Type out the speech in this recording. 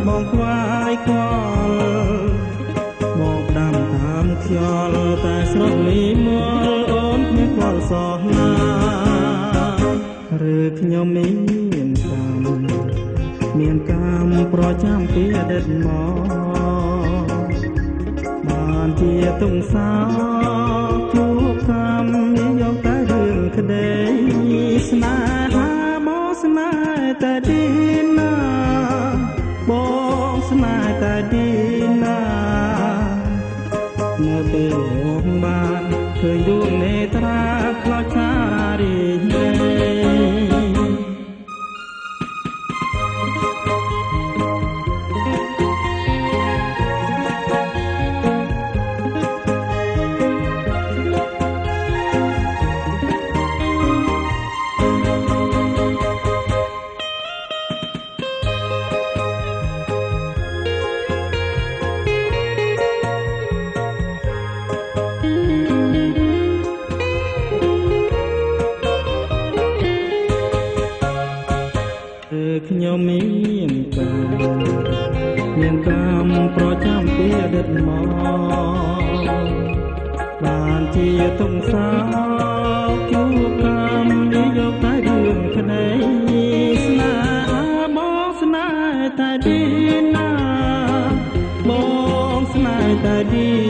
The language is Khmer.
បងខ្វាយខ្វល់មកដាំតាមខ្យល់តែស្រស់លីមលអូនគ្មានខ្វល់សោះណាឬខ្ញុំមានកម្មប្រចាំពីអតីតមកបានជាទុំសោជួបកម្មយកតែរឿងក្តីស្នេហាមកស្នេហ៍តែទីណាបងស្នេហ៍តែទីណានៅពេលលោកបានឃើញដួងនេត្រាខ្លោចខារីញ៉េខ្ញុំមានកម្មប្រចាំពីអតីតមកបានជាទុំសោជួបកម្មយកតែរឿងក្តីស្នេហាមកស្នេហ៍តែទីណាបងស្នេហ៍តែទី